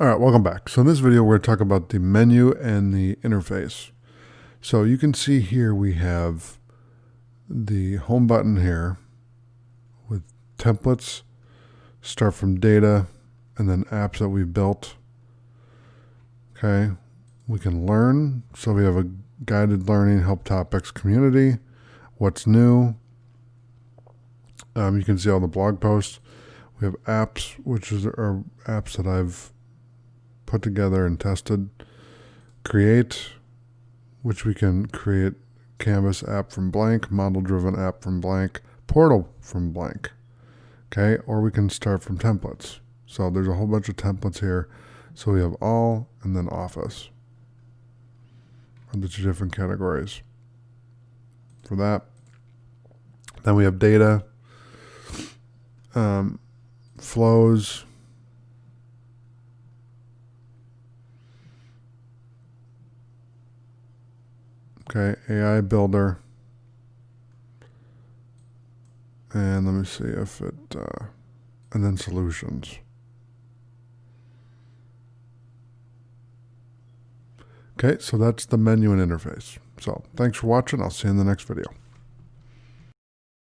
All right, welcome back. So in this video, we're going to talk about the menu and the interface. So you can see here we have the home button here with templates, start from data, and then apps that we've built. Okay, we can learn. So we have a guided learning, help topics, community, what's new. You can see all the blog posts. We have apps, which are apps that I've put together and tested. Create, which we can create Canvas app from blank, model-driven app from blank, portal from blank. Okay, or we can start from templates. So there's a whole bunch of templates here. So we have all and then office are the two different categories for that. Then we have data, flows, okay, AI builder, and let me see if it, and then solutions. Okay, so that's the menu and interface. So thanks for watching. I'll see you in the next video.